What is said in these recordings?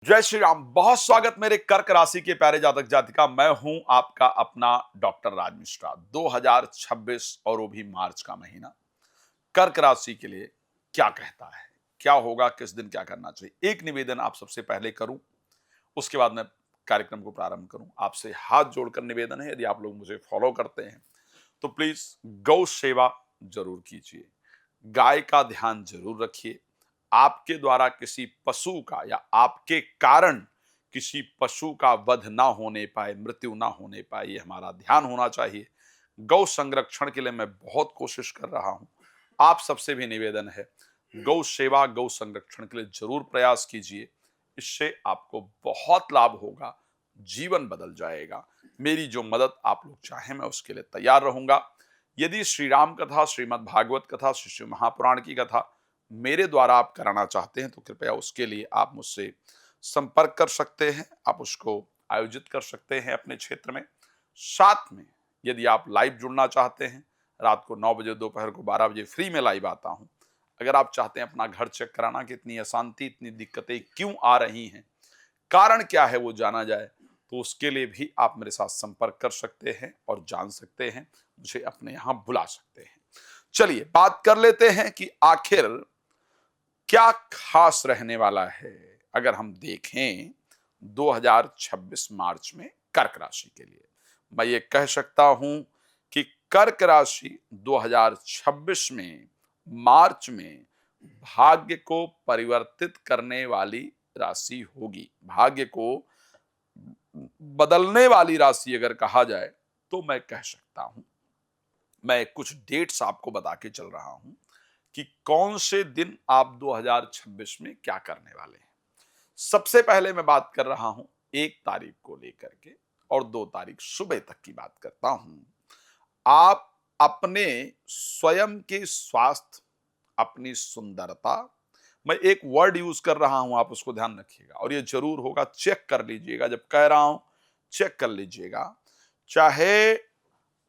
जय श्री राम। बहुत स्वागत मेरे कर्क राशि के प्यारे जातक जातिका। मैं हूं आपका अपना डॉक्टर राज मिश्रा। 2026 और वो भी मार्च का महीना कर्क राशि के लिए क्या कहता है, क्या होगा, किस दिन क्या करना चाहिए। एक निवेदन आप सबसे पहले करूं, उसके बाद मैं कार्यक्रम को प्रारंभ करूं। आपसे हाथ जोड़कर निवेदन है, यदि आप लोग मुझे फॉलो करते हैं तो प्लीज गौ सेवा जरूर कीजिए, गाय का ध्यान जरूर रखिए। आपके द्वारा किसी पशु का या आपके कारण किसी पशु का वध ना होने पाए, मृत्यु ना होने पाए, ये हमारा ध्यान होना चाहिए। गौ संरक्षण के लिए मैं बहुत कोशिश कर रहा हूं। आप सबसे भी निवेदन है, गौ सेवा गौ संरक्षण के लिए जरूर प्रयास कीजिए। इससे आपको बहुत लाभ होगा, जीवन बदल जाएगा। मेरी जो मदद आप लोग चाहें मैं उसके लिए तैयार रहूंगा। यदि श्री राम कथा, श्रीमद् भागवत कथा, श्री शिव महापुराण की कथा मेरे द्वारा आप कराना चाहते हैं तो कृपया उसके लिए आप मुझसे संपर्क कर सकते हैं। आप उसको आयोजित कर सकते हैं अपने क्षेत्र में। साथ में यदि आप लाइव जुड़ना चाहते हैं, रात को 9 बजे, दोपहर को 12 बजे फ्री में लाइव आता हूं। अगर आप चाहते हैं अपना घर चेक कराना कि इतनी अशांति, इतनी दिक्कतें क्यों आ रही हैं, कारण क्या है वो जाना जाए, तो उसके लिए भी आप मेरे साथ संपर्क कर सकते हैं और जान सकते हैं, मुझे अपने यहां बुला सकते हैं। चलिए बात कर लेते हैं कि आखिर क्या खास रहने वाला है अगर हम देखें 2026 मार्च में कर्क राशि के लिए। मैं ये कह सकता हूं कि कर्क राशि 2026 में मार्च में भाग्य को परिवर्तित करने वाली राशि होगी। भाग्य को बदलने वाली राशि अगर कहा जाए तो मैं कह सकता हूं। मैं कुछ डेट्स आपको बता के चल रहा हूं कि कौन से दिन आप 2026 में क्या करने वाले हैं। सबसे पहले मैं बात कर रहा हूं 1 तारीख को लेकर के, और 2 तारीख सुबह तक की बात करता हूं। आप अपने स्वयं के स्वास्थ्य, अपनी सुंदरता, मैं एक वर्ड यूज कर रहा हूं, आप उसको ध्यान रखिएगा और ये जरूर होगा, चेक कर लीजिएगा। जब कह रहा हूं चेक कर लीजिएगा, चाहे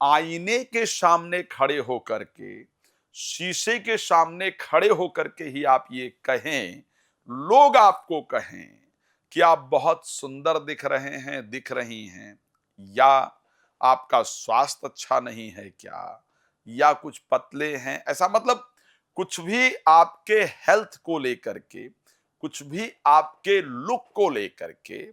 आईने के सामने खड़े होकर के, शीशे के सामने खड़े होकर के ही आप ये कहें, लोग आपको कहें कि आप बहुत सुंदर दिख रहे हैं, दिख रही हैं, या आपका स्वास्थ्य अच्छा नहीं है क्या, या कुछ पतले हैं, ऐसा मतलब कुछ भी आपके हेल्थ को लेकर के, कुछ भी आपके लुक को लेकर के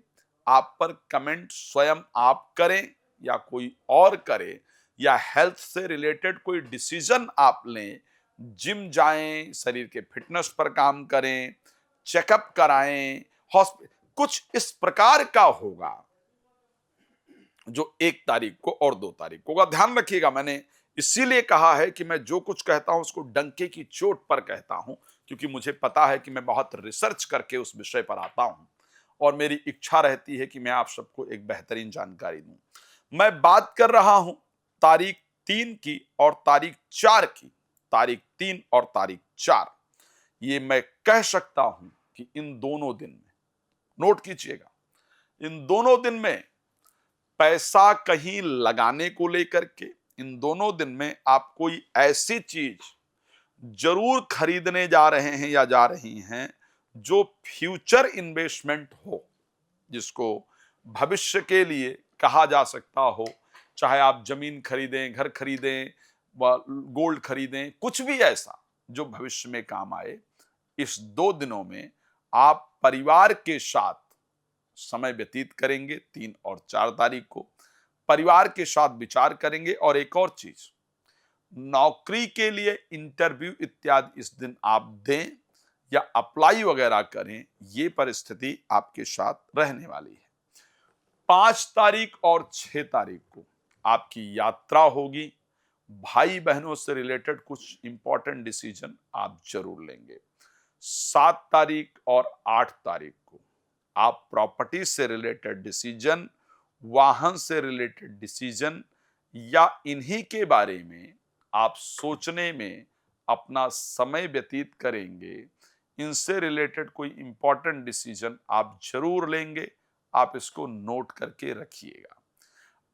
आप पर कमेंट स्वयं आप करें या कोई और करे, या हेल्थ से रिलेटेड कोई डिसीजन आप लें, जिम जाएं, शरीर के फिटनेस पर काम करें, चेकअप कराएं, हॉस्पिटल, कुछ इस प्रकार का होगा जो 1 तारीख को और 2 तारीख को होगा। ध्यान रखिएगा, मैंने इसीलिए कहा है कि मैं जो कुछ कहता हूं उसको डंके की चोट पर कहता हूं, क्योंकि मुझे पता है कि मैं बहुत रिसर्च करके उस विषय पर आता हूं और मेरी इच्छा रहती है कि मैं आप सबको एक बेहतरीन जानकारी दूं। मैं बात कर रहा हूं तारीख 3 की और तारीख 4 की। तारीख 3 और तारीख 4, ये मैं कह सकता हूं कि इन दोनों दिन में, नोट कीजिएगा, इन दोनों दिन में पैसा कहीं लगाने को लेकर के, इन दोनों दिन में आप कोई ऐसी चीज जरूर खरीदने जा रहे हैं या जा रही हैं जो फ्यूचर इन्वेस्टमेंट हो, जिसको भविष्य के लिए कहा जा सकता हो। चाहे आप जमीन खरीदें, घर खरीदें, गोल्ड खरीदें, कुछ भी ऐसा जो भविष्य में काम आए। इस 2 दिनों में आप परिवार के साथ समय व्यतीत करेंगे। 3 और 4 तारीख को परिवार के साथ विचार करेंगे। और एक और चीज, नौकरी के लिए इंटरव्यू इत्यादि इस दिन आप दें या अप्लाई वगैरह करें, ये परिस्थिति आपके साथ रहने वाली है। 5 तारीख और 6 तारीख को आपकी यात्रा होगी। भाई बहनों से रिलेटेड कुछ इंपॉर्टेंट डिसीजन आप जरूर लेंगे। 7 तारीख और 8 तारीख को आप प्रॉपर्टी से रिलेटेड डिसीजन, वाहन से रिलेटेड डिसीजन, या इन्हीं के बारे में आप सोचने में अपना समय व्यतीत करेंगे। इनसे रिलेटेड कोई इंपॉर्टेंट डिसीजन आप जरूर लेंगे। आप इसको नोट करके रखिएगा।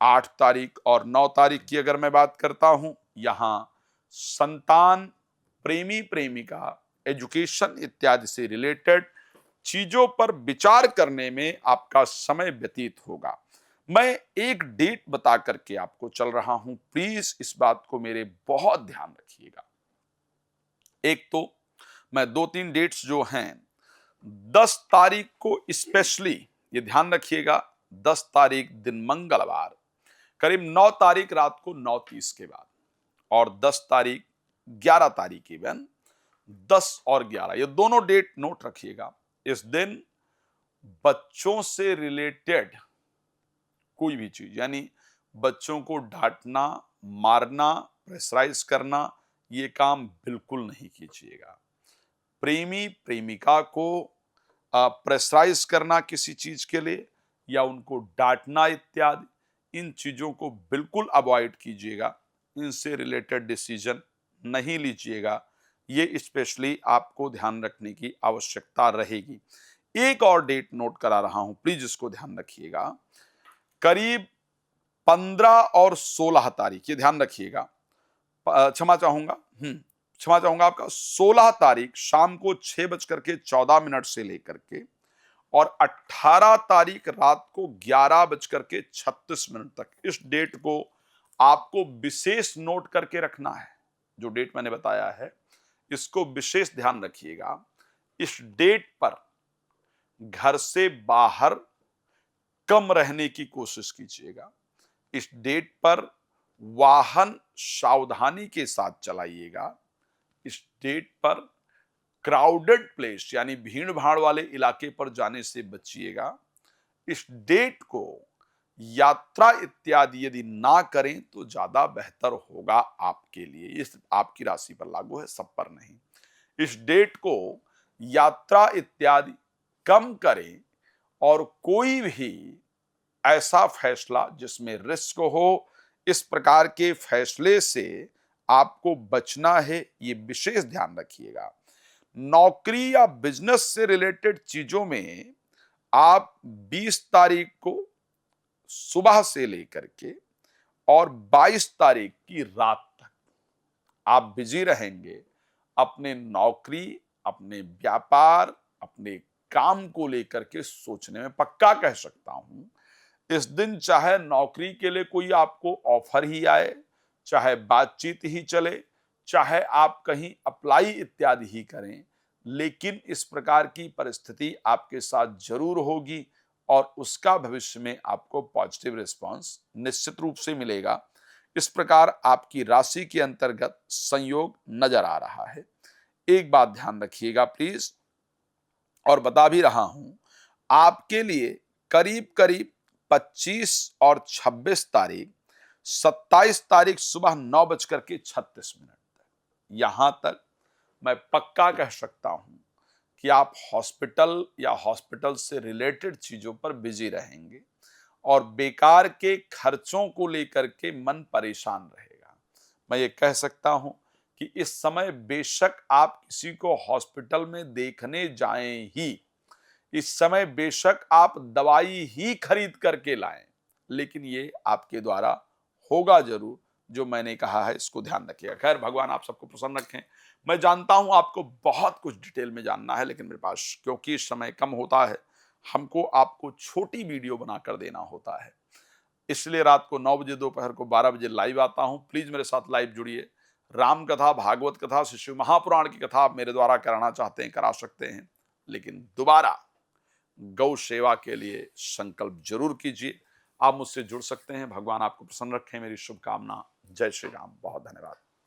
8 तारीख और 9 तारीख की अगर मैं बात करता हूं, यहां संतान, प्रेमी प्रेमिका, एजुकेशन इत्यादि से रिलेटेड चीजों पर विचार करने में आपका समय व्यतीत होगा। मैं एक डेट बता करके आपको चल रहा हूं, प्लीज इस बात को मेरे बहुत ध्यान रखिएगा। एक तो मैं 2-3 डेट्स जो हैं, 10 तारीख को स्पेशली ये ध्यान रखिएगा, 10 तारीख दिन मंगलवार करीब 9 तारीख रात को 9:30 के बाद, और 10 तारीख 11 तारीख इवन 10 और 11 ये दोनों डेट नोट रखिएगा। इस दिन बच्चों से रिलेटेड कोई भी चीज, यानी बच्चों को डांटना, मारना, प्रेशराइज करना, ये काम बिल्कुल नहीं कीजिएगा। प्रेमी प्रेमिका को प्रेशराइज करना किसी चीज के लिए या उनको डांटना इत्यादि, इन चीजों को बिल्कुल अवॉइड कीजिएगा। इनसे रिलेटेड डिसीजन नहीं लीजिएगा। ये स्पेशली आपको ध्यान रखने की आवश्यकता रहेगी। एक और डेट नोट करा रहा हूं, प्लीज इसको ध्यान रखिएगा। करीब 15 और 16 तारीख, ये ध्यान रखिएगा। क्षमा चाहूंगा आपका 16 तारीख शाम को 6:14 से लेकर के और 18 तारीख रात को 11:36 तक, इस डेट को आपको विशेष नोट करके रखना है। जो डेट मैंने बताया है इसको विशेष ध्यान रखिएगा। इस डेट पर घर से बाहर कम रहने की कोशिश कीजिएगा। इस डेट पर वाहन सावधानी के साथ चलाइएगा। इस डेट पर क्राउडेड प्लेस यानी भीड़ भाड़ वाले इलाके पर जाने से बचिएगा। इस डेट को यात्रा इत्यादि यदि ना करें तो ज्यादा बेहतर होगा आपके लिए। ये सिर्फ आपकी राशि पर लागू है, सब पर नहीं। इस डेट को यात्रा इत्यादि कम करें और कोई भी ऐसा फैसला जिसमें रिस्क हो, इस प्रकार के फैसले से आपको बचना है, ये विशेष ध्यान रखिएगा। नौकरी या बिजनेस से रिलेटेड चीजों में आप 20 तारीख को सुबह से लेकर के और 22 तारीख की रात तक आप बिजी रहेंगे। अपने नौकरी, अपने व्यापार, अपने काम को लेकर के सोचने में पक्का कह सकता हूं। इस दिन चाहे नौकरी के लिए कोई आपको ऑफर ही आए, चाहे बातचीत ही चले, चाहे आप कहीं अप्लाई इत्यादि ही करें, लेकिन इस प्रकार की परिस्थिति आपके साथ जरूर होगी और उसका भविष्य में आपको पॉजिटिव रिस्पांस निश्चित रूप से मिलेगा। इस प्रकार आपकी राशि के अंतर्गत संयोग नजर आ रहा है। एक बात ध्यान रखिएगा प्लीज, और बता भी रहा हूं, आपके लिए करीब करीब 25 और 26 तारीख, 27 तारीख सुबह 9:36 तक, यहां तक मैं पक्का कह सकता हूं कि आप हॉस्पिटल या हॉस्पिटल से रिलेटेड चीजों पर बिजी रहेंगे और बेकार के खर्चों को लेकर के मन परेशान रहेगा। मैं ये कह सकता हूं कि इस समय बेशक आप किसी को हॉस्पिटल में देखने जाएं ही, इस समय बेशक आप दवाई ही खरीद करके लाएं, लेकिन ये आपके द्वारा होगा जरूर। जो मैंने कहा है इसको ध्यान रखिएगा। खैर, भगवान आप सबको प्रसन्न रखें। मैं जानता हूं आपको बहुत कुछ डिटेल में जानना है, लेकिन मेरे पास क्योंकि समय कम होता है, हमको आपको छोटी वीडियो बनाकर देना होता है, इसलिए रात को 9 बजे, दोपहर को 12 बजे लाइव आता हूं। प्लीज मेरे साथ लाइव जुड़िए। राम कथा, भागवत कथा, शिव महापुराण की कथा आप मेरे द्वारा कराना चाहते हैं, करा सकते हैं, लेकिन दोबारा गौ सेवा के लिए संकल्प जरूर कीजिए। आप मुझसे जुड़ सकते हैं। भगवान आपको प्रसन्न रखें, मेरी शुभकामना। जय श्री राम। बहुत धन्यवाद।